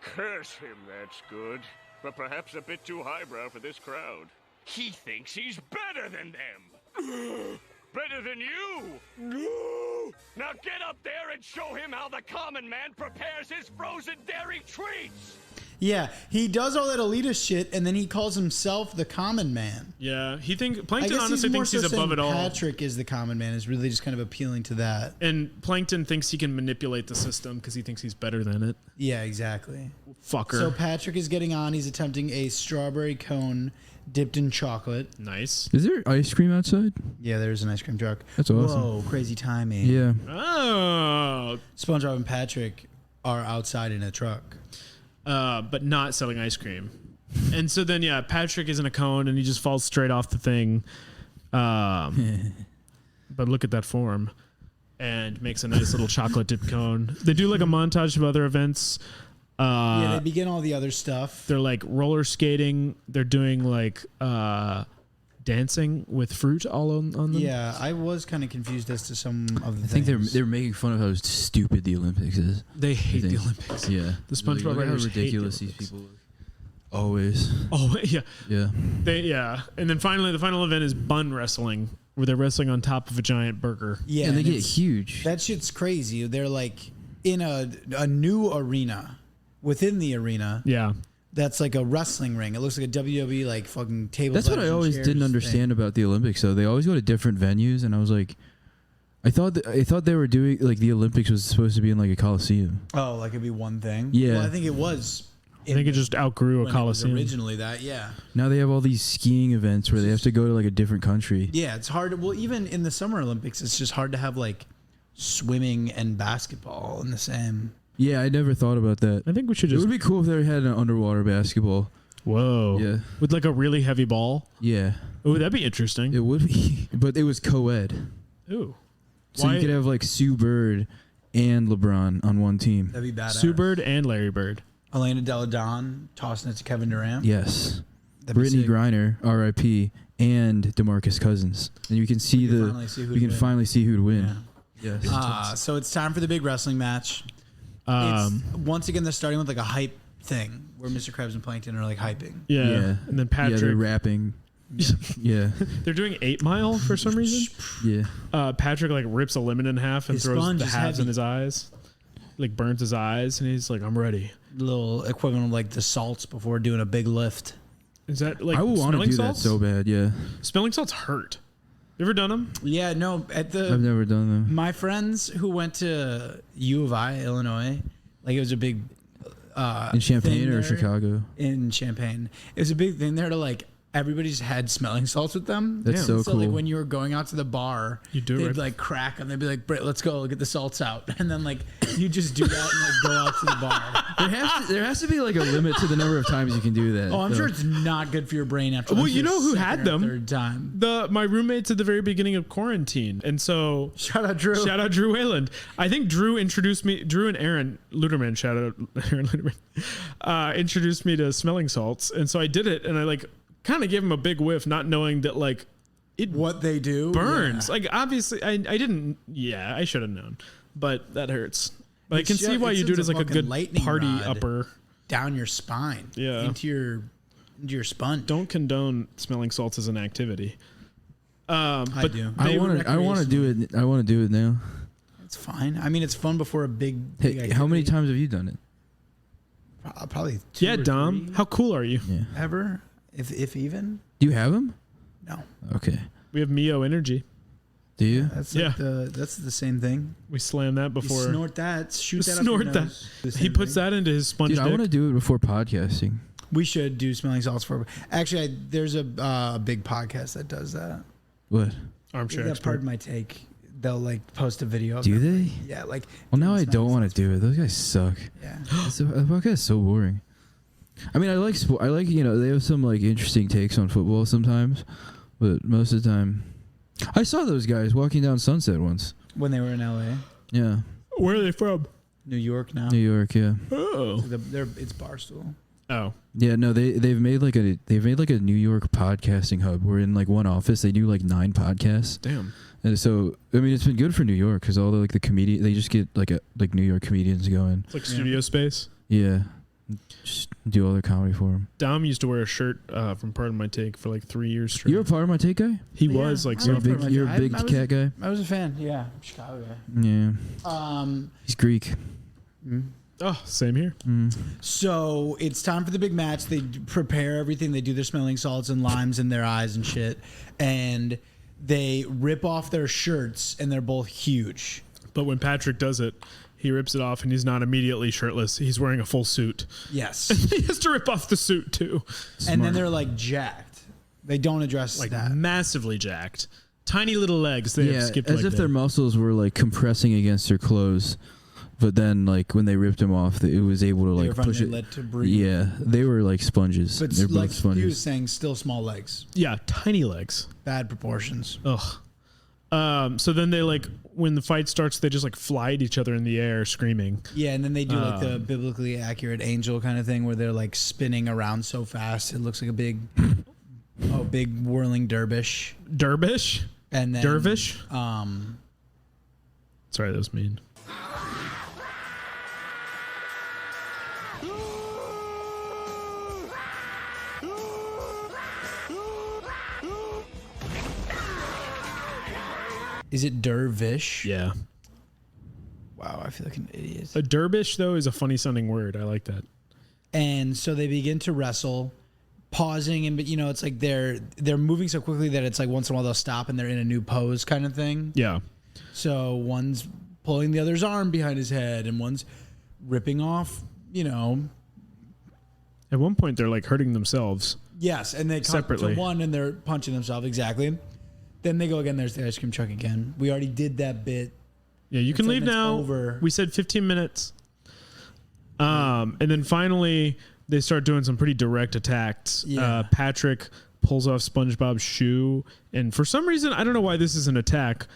Curse him, that's good. But perhaps a bit too highbrow for this crowd. He thinks he's better than them. Better than you? No! Now get up there and show him how the common man prepares his frozen dairy treats! Yeah, he does all that elitist shit, and then he calls himself the common man. Yeah, Plankton I guess honestly more thinks he's so above saying it all. Patrick is the common man is really just kind of appealing to that. And Plankton thinks he can manipulate the system because he thinks he's better than it. Yeah, exactly. Fucker. So Patrick is getting on. He's attempting a strawberry cone dipped in chocolate. Nice. Is there ice cream outside? Yeah, there's an ice cream truck. That's awesome. Whoa, crazy timing. Yeah. Oh. SpongeBob and Patrick are outside in a truck. But not selling ice cream. And so then, yeah, Patrick is in a cone and he just falls straight off the thing. But look at that form. And makes a nice little chocolate dip cone. They do like a montage of other events. Yeah, they begin all the other stuff. They're like roller skating. They're doing like dancing with fruit all on them. Yeah, I was kind of confused as to some of the I think things. they're making fun of how stupid the Olympics is. They hate the think. Olympics. Yeah. The SpongeBob Look at how writers hate the ridiculous these Olympics. people look. Always. Oh yeah, Yeah. And then finally, the final event is bun wrestling, where they're wrestling on top of a giant burger. Yeah, And they get it's- huge. That shit's crazy. They're like in a new arena. Within the arena, Yeah, that's like a wrestling ring. It looks like a WWE like fucking table. That's what I always didn't understand about the Olympics. Though they always go to different venues, and I was like, I thought they were doing like the Olympics was supposed to be in like a coliseum. Oh, like it'd be one thing. Yeah. well, I think it was. I think it just outgrew a when it was coliseum. originally that, yeah. Now they have all these skiing events where they have to go to like a different country. Yeah, it's hard. Well, even in the Summer Olympics, it's just hard to have like swimming and basketball in the same. Yeah, I never thought about that. I think we should It just. would be cool if they had an underwater basketball. Whoa. Yeah. With like a really heavy ball. Yeah, Oh, that'd be interesting. it would be, but it was co-ed, Ooh. so Why- you could have like Sue Bird and LeBron on one team. That'd be badass. Sue Bird and Larry Bird. Elena Delle Donne tossing it to Kevin Durant. Yes, That'd be Brittany sick. Griner, R.I.P., and DeMarcus Cousins, and you can see finally see who'd you can win. finally see who'd win. Yeah. Yes. So it's time for the big wrestling match. It's, once again, they're starting with like a hype thing where Mr. Krabs and Plankton are like hyping. Yeah. Yeah. And then Yeah, they're Patrick. rapping. Yeah, They're doing 8 Mile for some reason. yeah. Patrick like rips a lemon in half and His throws sponge the is halves in heavy. his eyes. Like burns his eyes, and he's like, "I'm ready." Little equivalent of like the salts before doing a big lift. Is that like I would want to smelling do salts? that so bad. Yeah, Smelling salts hurt. You ever done them? Yeah, no, at the I've never done them. my friends who went to U of I, Illinois, like it was a big In Champaign thing or there Chicago? in Champaign. It was a big thing there to like everybody's had smelling salts with them. That's so So like cool. when you were going out to the bar, You do it they'd right- like crack them. They'd be like, Britt, let's go get the salts out. And then like you just do that and like go out to the bar. There has to be like a limit to the number of times you can do that. Oh, I'm though. sure it's not good for your brain after. Well, like, you the know who second had or them? Third time. My roommates at the very beginning of quarantine, and so Shout out Drew. shout out Drew Wayland. I think Drew introduced me. Drew and Aaron Luderman. Shout out Aaron Luderman. Introduced me to smelling salts, and so I did it, and I like kind of gave him a big whiff, not knowing that like it What they do burns. Yeah. Like obviously, I didn't. Yeah, I should have known, but that hurts. But I can It's see ju- why it you do it sends as a like a fucking good lightning party rod. upper. Down your spine. Yeah. Into your sponge. Don't condone smelling salts as an activity. I But do. I want to do it. I want to do it now. It's fine. I mean, it's fun before a big. Hey, how many times have you done it? Probably two. Yeah, or Dom. three How cool are you? Yeah. ever, if even. Do you have them? No, Okay. We have Mio Energy. Do you? that's Yeah. like that's the same thing. We slammed that You before. snort that, shoot that. Snort up your that. nose. The He same puts thing. that into his sponge Dude, I dick. want to do it before podcasting. We should do smelling salts for. Actually, there's a big podcast that does that. What? Armchair Yeah, expert. pardon my take. They'll like post a video. Of Do them. they? Yeah, like. Well, now I doing don't smelling want to do it. Those guys suck. salts. Yeah. The podcast is so boring. I mean, I like they have some like interesting takes on football sometimes, but most of the time, I saw those guys walking down Sunset once. When they were in LA, Yeah, Where are they from? New York now. New York. Yeah, Oh. It's Barstool. Oh. yeah. No, they've made like a New York podcasting hub. Where in like one office they do like 9 podcasts. Damn. And so I mean, it's been good for New York because all the comedian they just get like New York comedians going. It's like studio space. Yeah, just do all their comedy for them. Dom used to wear a shirt from Pardon My Take for like 3 years straight. You're a part of my take guy. He was like I so love Pardon My You're a Take. big I was- cat guy. I was a fan. Yeah, Chicago guy. Yeah, he's Greek. Oh, same here. So it's time for the big match. They prepare everything. They do their smelling salts and limes in their eyes and shit. And they rip off their shirts, and they're both huge. But when Patrick does it, he rips it off and he's not immediately shirtless. He's wearing a full suit. Yes. He has to rip off the suit too. And then they're like jacked. They don't address Like that. massively jacked. Tiny little legs. They Yeah, have skipped as leg if day. their muscles were like compressing against their clothes, but then like when they ripped them off, it was able to They like were push finally it. let to breathe. Yeah, they were like sponges. But They're like both he was sponges. saying, still small legs. Yeah, tiny legs. Bad proportions. Ugh. So then they like when the fight starts, they just like fly at each other in the air, screaming. Yeah, and then they do like the biblically accurate angel kind of thing where they're like spinning around so fast it looks like a big whirling dervish. Dervish? And then Dervish? Sorry, that was mean. Is it dervish? Yeah. Wow, I feel like an idiot. A dervish though is a funny sounding word. I like that. And so they begin to wrestle, pausing, and but you know it's like they're moving so quickly that it's like once in a while they'll stop and they're in a new pose kind of thing. Yeah. So one's pulling the other's arm behind his head, and one's ripping off. You know. At one point they're like hurting themselves. Yes, and they cut Separately. to one and they're punching themselves exactly. Then they go again. There's the ice cream truck again. We already did that bit. Yeah, you can leave segment's now. over. We said 15 minutes. And then finally they start doing some pretty direct attacks. Yeah. Patrick pulls off SpongeBob's shoe, and for some reason, I don't know why this is an attack.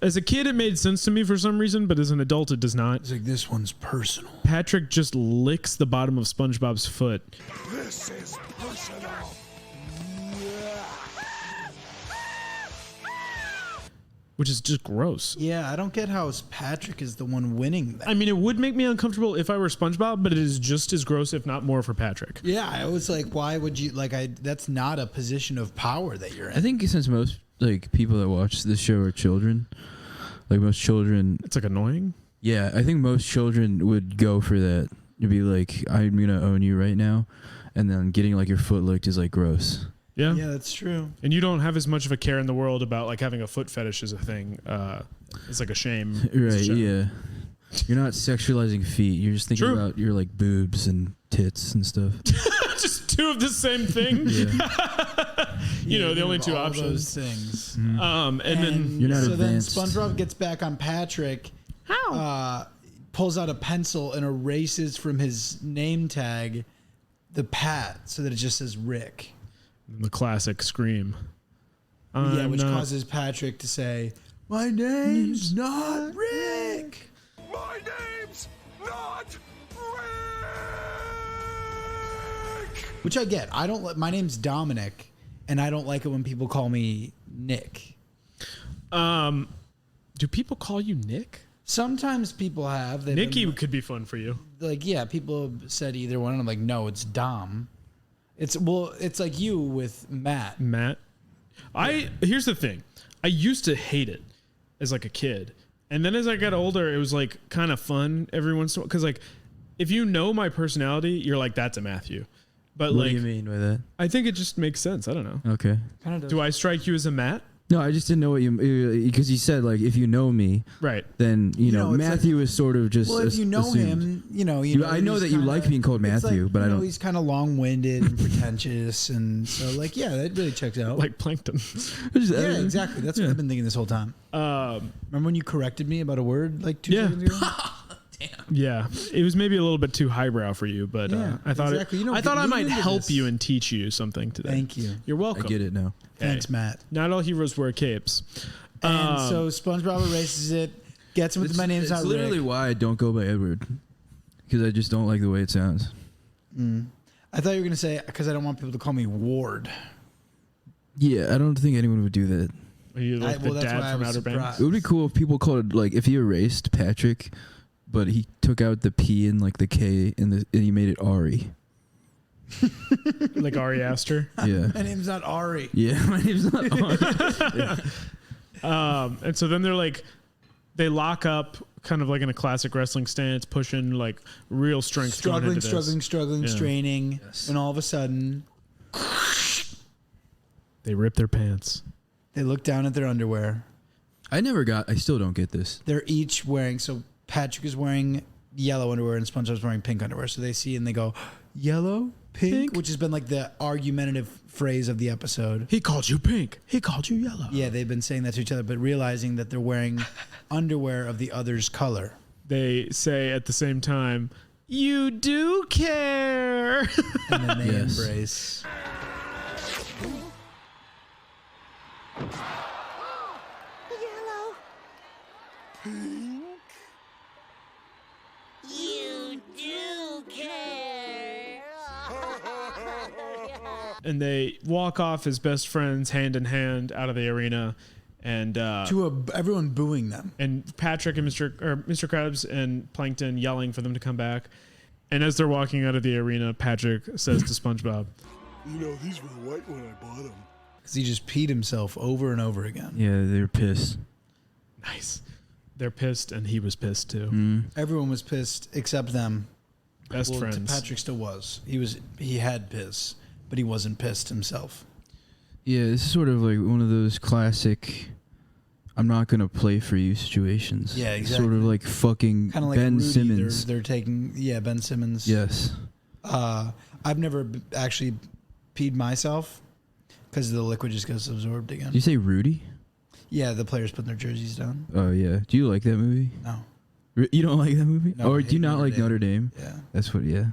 As a kid, it made sense to me for some reason, but as an adult, it does not. It's like this one's personal. Patrick just licks the bottom of SpongeBob's foot. This is personal. Which is just gross. Yeah, I don't get how Patrick is the one winning that. I mean, it would make me uncomfortable if I were SpongeBob, but it is just as gross, if not more, for Patrick. Yeah, I was like, why would you that's not a position of power that you're in. I think since most like people that watch this show are children, like most children, It's like annoying. yeah, I think most children would go for that. You'd be like, I'm gonna own you right now, and then getting like your foot licked is like gross. Yeah. Yeah, that's true. And you don't have as much of a care in the world about like having a foot fetish as a thing. It's like a shame. Right? It's a shame. Yeah. You're not sexualizing feet. You're just thinking True. about your like boobs and tits and stuff. Just two of the same thing. Yeah. You know, the only two all options. Those things. And then You're not so advanced. then SpongeBob gets back on Patrick. How? Pulls out a pencil and erases from his name tag the Pat so that it just says Rick. the classic scream. Yeah, which causes Patrick to say, "My name's not Rick." My name's not Rick! Which I get. I don't. My name's Dominic, and I don't like it when people call me Nick. Do people call you Nick? Sometimes people have. Nicky could be fun for you. Like, yeah, people have said either one, and I'm like, no, it's Dom. It's like you with Matt. Here's the thing. I used to hate it as like a kid. And then as I got older, it was like kind of fun every once in a while. Cause like, if you know my personality, you're like, that's a Matthew. But What like, do you mean by that? I think it just makes sense. I don't know. Okay. Do I strike you as a Matt? No, I just didn't know what you, because you said like if you know me, right? Then you know it's Matthew is sort of just. Well, if you know assumed. him, you know. I know he's that you kinda- like being called it's Matthew, like, but I don't. He's kind of long-winded and pretentious, and so like, yeah, that really checks out. Like Plankton. Yeah, exactly. That's what I've been thinking this whole time. Remember when you corrected me about a word like 2 seconds ago? Yeah, it was maybe a little bit too highbrow for you, but Yeah, I thought exactly. You don't I thought get I might into help this. you and teach you something today. Thank you. You're welcome. I get it now. Thanks, Matt. Not all heroes wear capes. And so SpongeBob erases it, gets him with my name's It's not literally Rick. why I don't go by Edward, because I just don't like the way it sounds. I thought you were gonna say because I don't want people to call me Ward. Yeah, I don't think anyone would do that. Are you like the that's why dad I from was Outer Banks? surprised. It would be cool if people called it like if he erased Patrick, but he took out the P and like the K and he made it Ari. Like Ari Aster. Yeah. My name's not Ari. Yeah, my name's not Ari. And so then they lock up kind of like in a classic wrestling stance, pushing like real strength. going into this. struggling, Yeah. straining, and all of a sudden They rip their pants. they look down at their underwear. I still don't get this. They're each wearing. So Patrick is wearing yellow underwear and SpongeBob's wearing pink underwear. So they see and they go, "Yellow, pink," which has been like the argumentative phrase of the episode. He called you pink. He called you yellow. Yeah, they've been saying that to each other, but realizing that they're wearing underwear of the other's color. They say at the same time, "You do care." And then they Yes. embrace. Yellow. You do care. And they walk off as best friends, hand in hand, out of the arena, and Everyone booing them. and Patrick and Mr. Krabs and Plankton yelling for them to come back. And as they're walking out of the arena, Patrick says to SpongeBob, You know, these were white when I bought them. Because he just peed himself over and over again. Yeah, they're pissed. "Nice." They're pissed, and he was pissed too. Everyone was pissed except them. Best friends. Patrick still was. He had piss, but he wasn't pissed himself. Yeah, this is sort of like one of those classic "I'm not gonna play for you" situations. Yeah, It's exactly. sort of like fucking Kind of like Ben Rudy, Simmons. They're taking Ben Simmons. Yes. I've never actually peed myself because the liquid just gets absorbed again. Did you say Rudy? Yeah, the players putting their jerseys down. Oh yeah. Do you like that movie? No. You don't like that movie? No, I Or hate do you not Notre like Dame. Notre Dame? Yeah. That's what. Yeah.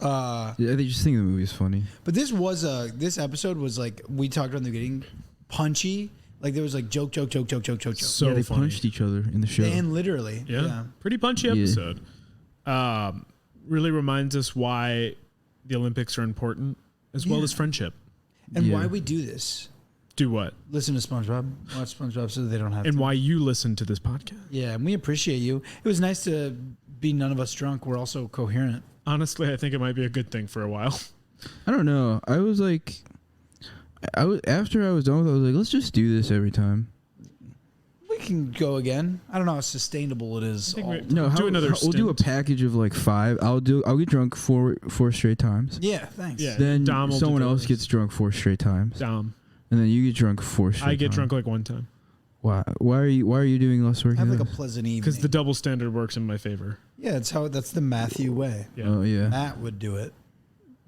I just think the movie is funny. But this episode was like we talked about in the beginning, punchy. Like there was like joke. So Yeah, they funny. punched each other in the show. And literally. Yeah. Pretty punchy Yeah. episode. Really reminds us why the Olympics are important, as well Yeah. as friendship. And Yeah. why we do this. Do what? Listen to SpongeBob. Watch SpongeBob so they don't have And to. why you listen to this podcast. Yeah, and we appreciate you. It was nice to be none of us drunk. We're also coherent. Honestly, I think it might be a good thing for a while. I don't know. I was like, after I was done with it, I was like, let's just do this every time. We can go again. I don't know how sustainable it is. think all- we're- No, Do another we'll do a stint. package of like 5. I'll get drunk four straight times. Yeah, thanks. Yeah. Then Dom will do someone the else rest. gets drunk 4 straight times, Dom. and then you get drunk 4 straight. I get times. drunk like one time. Why? Why are you doing less work? Have than like a us? pleasant evening. Because the double standard works in my favor. Yeah, that's the Matthew way. Yeah. Oh yeah. Matt would do it.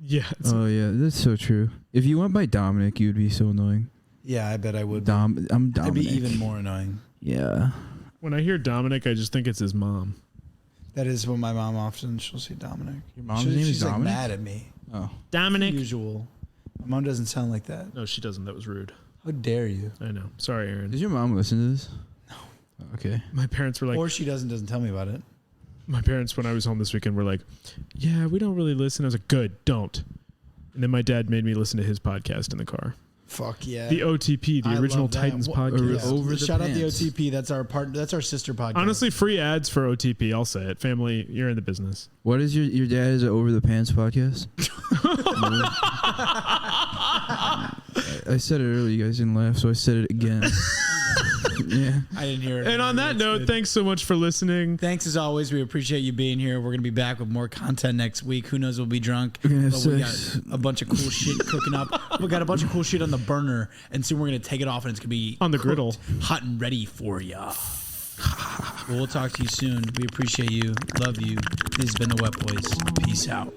Yeah. Oh yeah, that's so true. If you went by Dominic, you'd be so annoying. Yeah, I bet I would. I'm Dominic. I'd be even more annoying. Yeah. When I hear Dominic, I just think it's his mom. That is what my mom often. She'll say Dominic. Your mom's name is she's Dominic? like mad at me. Oh. Dominic. Usual. My mom doesn't sound like that. No, she doesn't. That was rude. How dare you? I know. Sorry, Aaron. Does your mom listen to this? No. Okay. My parents were like, Or she doesn't tell me about it. my parents, when I was home this weekend, were like, yeah, we don't really listen. I was like, good, don't. And then my dad made me listen to his podcast in the car. Fuck yeah. The OTP, the I Original love that. Titans podcast. Over the Shout out the pants. OTP. That's our That's our sister podcast. Honestly, free ads for OTP. I'll say it. Family, you're in the business. What is your dad is a Over the Pants podcast? I said it earlier, you guys didn't laugh, so I said it again. Yeah. I didn't hear it. And on that That's note, good. thanks so much for listening. Thanks as always. We appreciate you being here. We're gonna be back with more content next week. Who knows? We'll be drunk. We're gonna have But we sex. got a bunch of cool shit cooking up. We got a bunch of cool shit on the burner, and soon we're gonna take it off, and it's gonna be On the griddle. cooked, hot and ready for ya. Well, we'll talk to you soon. We appreciate you. Love you. This has been the Wet Boys. Peace out.